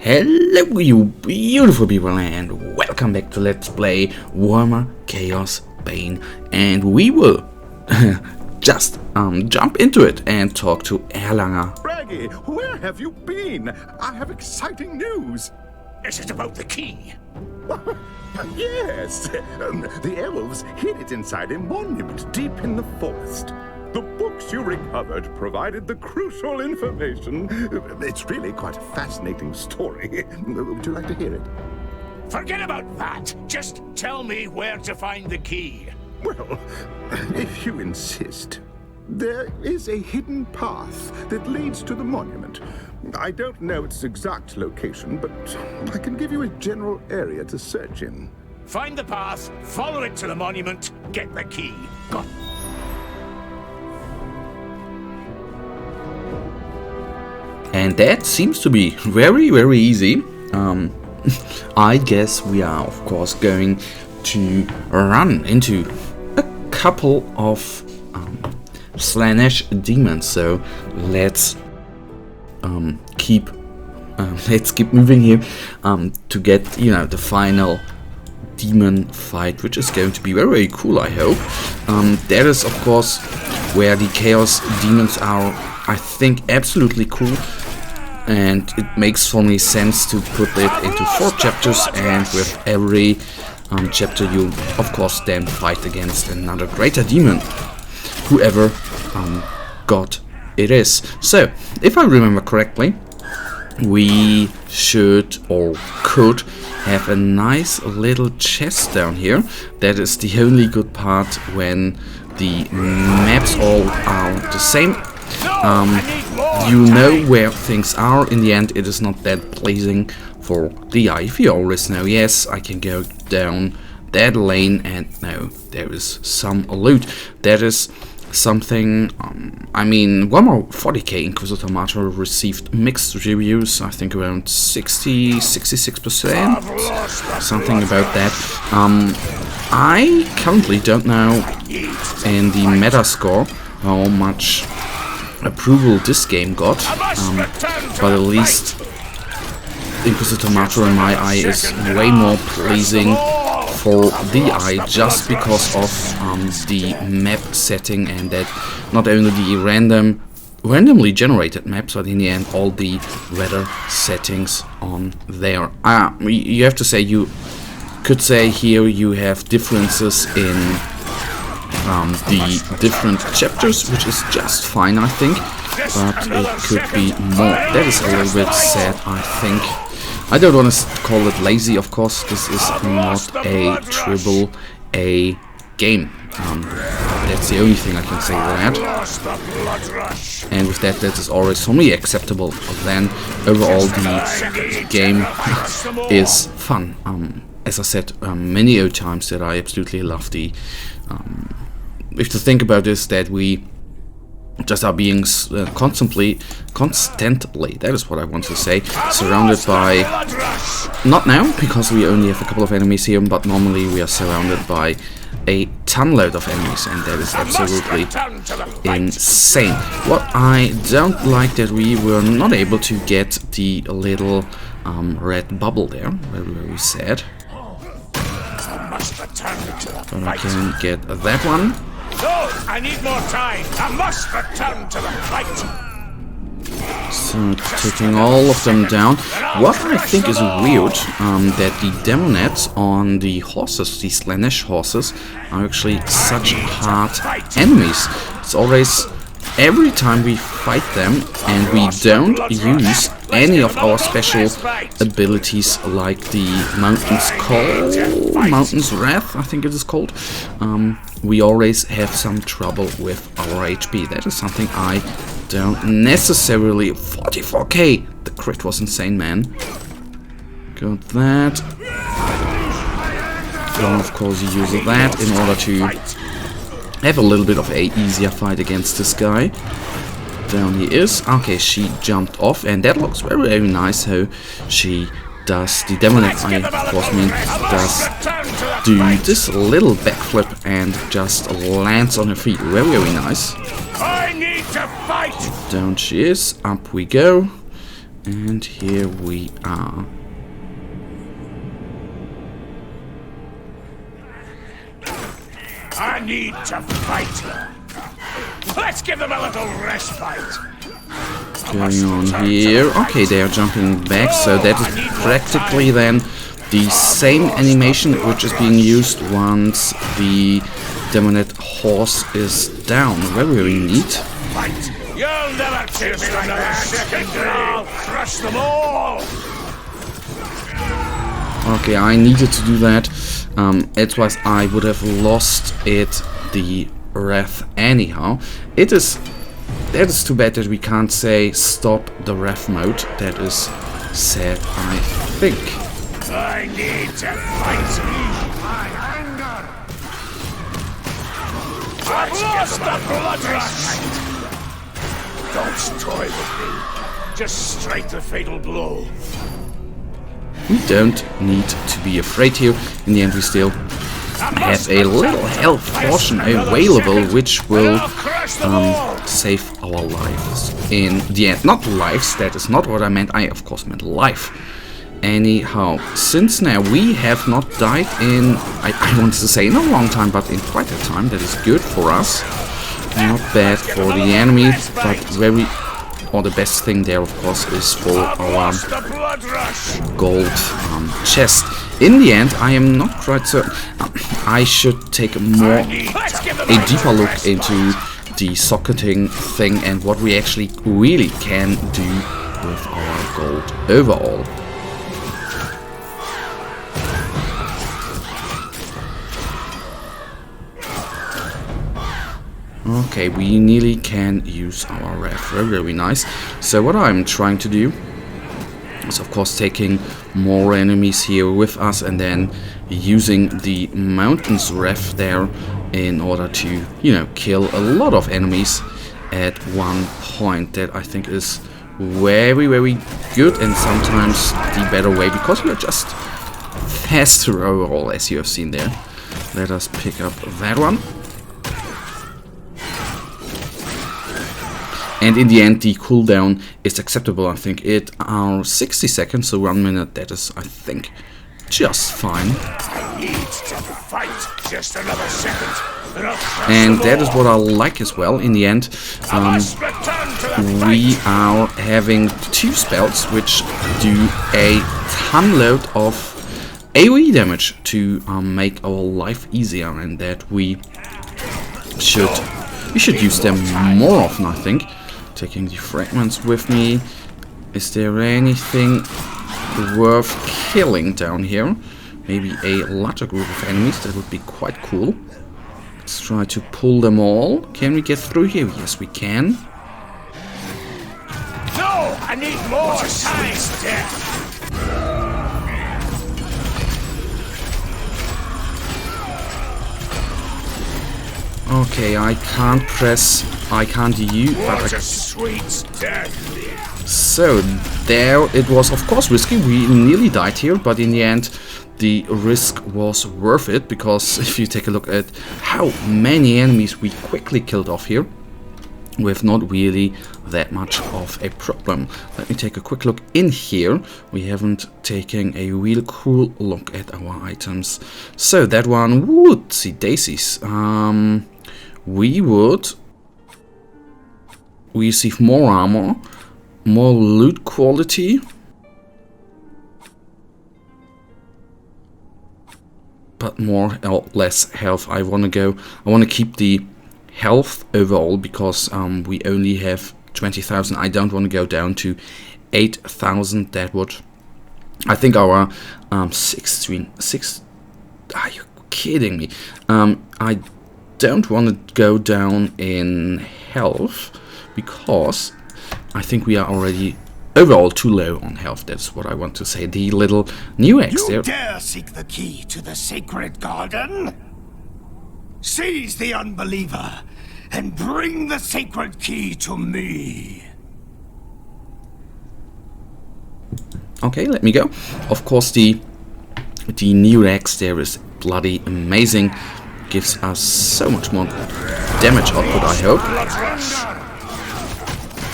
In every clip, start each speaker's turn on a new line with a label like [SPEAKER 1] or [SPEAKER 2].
[SPEAKER 1] Hello you beautiful people and welcome back to Let's Play Warhammer Chaosbane, and we will just jump into it and talk to Erlanger.
[SPEAKER 2] Braggy, where have you been? I have exciting news.
[SPEAKER 3] Is it about the key?
[SPEAKER 2] Yes, the elves hid it inside a monument deep in the forest. The books you recovered provided the crucial information. It's really quite a fascinating story. Would you like to hear it?
[SPEAKER 3] Forget about that. Just tell me where to find the key.
[SPEAKER 2] Well, if you insist. There is a hidden path that leads to the monument. I don't know its exact location, but I can give you a general area to search in.
[SPEAKER 3] Find the path, follow it to the monument, get the key. Go.
[SPEAKER 1] And that seems to be very easy. I guess we are of course going to run into a couple of Slanesh demons, so let's keep moving here to get the final demon fight, which is going to be very cool, I hope. That is of course where the chaos demons are, I think, absolutely cool, and it makes for me sense to put it into 4 chapters, and with every chapter you of course then fight against another greater demon, whoever god it is. So if I remember correctly, we should or could have a nice little chest down here. That is the only good part when the maps all are the same. You know where things are. In the end, it is not that pleasing for the eye. If you always know, yes, I can go down that lane and no, there is some loot. That is something, I mean, Warhammer 40k Inquisitor Martyr received mixed reviews, I think around 66%, something about that. I currently don't know in the Metascore how much approval this game got, but at least Inquisitor Martyr in my eye is way more pleasing for the eye, just because of the map setting, and that not only the randomly generated maps, but in the end all the weather settings on there. You have to say, you could say here you have differences in the different chapters, which is just fine, I think, but it could be more. That is a little bit sad, I think. I don't want to call it lazy, of course. This is not a triple A game. That's the only thing I can say to that. And with that, that is always for me acceptable. But then overall, the game is fun. As I said many times, that I absolutely love the. If to think about this, that we just are being constantly, that is what I want to say, surrounded by, not now, because we only have a couple of enemies here, but normally we are surrounded by a ton-load of enemies, and that is absolutely insane. What I don't like, that we were not able to get the little red bubble there, very sad. But I can get that one.
[SPEAKER 3] No, I need more time. I must return to the fight.
[SPEAKER 1] So, taking all of them down. What I think is weird, that the demonets on the horses, the Slanesh horses, are actually such hard enemies. It's always, every time we fight them, and we don't use any of our special abilities, like the Mountain's Wrath, I think it is called, we always have some trouble with our HP. That is something I don't necessarily. 44k! The crit was insane, man. Got that. Then of course you use that in order to have a little bit of a easier fight against this guy. Down he is. Okay, she jumped off, and that looks very nice how she does. The demonet, I of course mean, does do this little backflip and just lands on her feet. Very nice.
[SPEAKER 3] I need to fight.
[SPEAKER 1] Down she is. Up we go. And here we are.
[SPEAKER 3] I need to fight. Let's give them a little respite.
[SPEAKER 1] Going on here. Okay, they are jumping back, so that is practically then the same animation which is being used once the Demonette horse is down. Very, very neat.
[SPEAKER 3] You'll never kill me like that. Second, I'll crush them all.
[SPEAKER 1] Okay, I needed to do that. Otherwise, I would have lost the wrath anyhow. That is too bad that we can't say stop the wrath mode. That is sad, I think.
[SPEAKER 3] I need to fight. My anger. I've lost the blood rush. Don't toy with me. Just strike the fatal blow.
[SPEAKER 1] We don't need to be afraid here. In the end, we still have a little health potion available, which will save our lives. In the end, not lives, that is not what I meant. I, of course, meant life. Anyhow, since now we have not died in, I wanted to say in a long time, but in quite a time, that is good for us. Not bad for the enemy, but the best thing there, of course, is for our gold chest. In the end, I am not quite certain. I should take a deeper look into the socketing thing and what we actually really can do with our gold overall. Okay, we nearly can use our wrath. Very, very nice. So what I'm trying to do is, of course, taking more enemies here with us and then using the mountain's wrath there in order to, kill a lot of enemies at one point. That I think is very, very good and sometimes the better way, because we are just faster overall, as you have seen there. Let us pick up that one. And in the end, the cooldown is acceptable. I think it are 60 seconds, so 1 minute. That is, I think, just fine.
[SPEAKER 3] I need to fight. Just another second.
[SPEAKER 1] And that is what I like as well. In the end, we are having 2 spells which do a ton load of AoE damage to make our life easier, and that we should use them more often, I think. Taking the fragments with me. Is there anything worth killing down here? Maybe a larger group of enemies. That would be quite cool. Let's try to pull them all. Can we get through here? Yes, we can.
[SPEAKER 3] No, I need more time. Death.
[SPEAKER 1] Okay, I can't use, but
[SPEAKER 3] a sweet death.
[SPEAKER 1] So there it was, of course, risky. We nearly died here, but in the end the risk was worth it, because if you take a look at how many enemies we quickly killed off here with not really that much of a problem. Let me take a quick look in here. We haven't taken a real cool look at our items. So that one would see daisies. We would receive more armor, more loot quality, but more or less health. I want to keep the health overall, because we only have 20,000. I don't want to go down to 8,000. That would, I think, our 6. Are you kidding me? I don't want to go down in health, because I think we are already overall too low on health. That's what I want to say. The little new X there.
[SPEAKER 3] You dare seek the key to the sacred garden? Seize the unbeliever and bring the sacred key to me.
[SPEAKER 1] Okay, let me go. Of course, the new X there is bloody amazing. Gives us so much more damage output, I hope.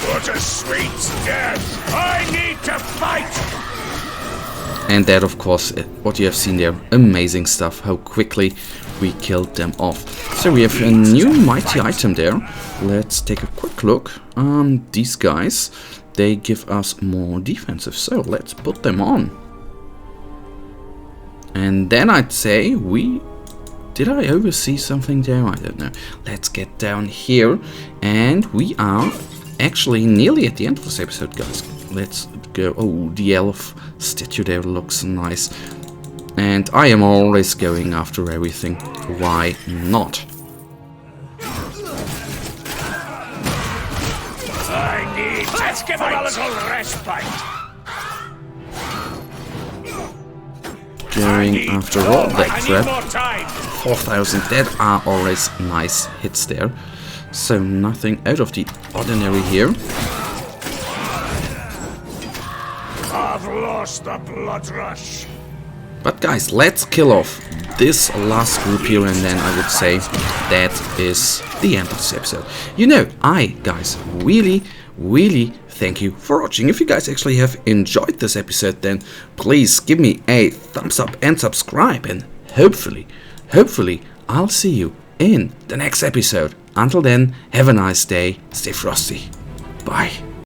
[SPEAKER 3] What a sweet death! I need to fight!
[SPEAKER 1] And that, of course, what you have seen there, amazing stuff, how quickly we killed them off. So we have a new mighty item there. Let's take a quick look. These guys, they give us more defensive, so let's put them on. And then I'd say did I oversee something there? I don't know. Let's get down here, and we are actually nearly at the end of this episode, guys. Let's go. Oh, the elf statue there looks nice. And I am always going after everything. Why not?
[SPEAKER 3] Let's give him a little respite!
[SPEAKER 1] Going after all that
[SPEAKER 3] I need
[SPEAKER 1] crap.
[SPEAKER 3] more time!
[SPEAKER 1] 4,000, that are always nice hits there. So nothing out of the ordinary here.
[SPEAKER 3] I've lost the blood rush.
[SPEAKER 1] But guys, let's kill off this last group here, and then I would say that is the end of this episode. You know, guys, really thank you for watching. If you guys actually have enjoyed this episode, then please give me a thumbs up and subscribe, and hopefully I'll see you in the next episode. Until then, have a nice day, stay frosty, bye.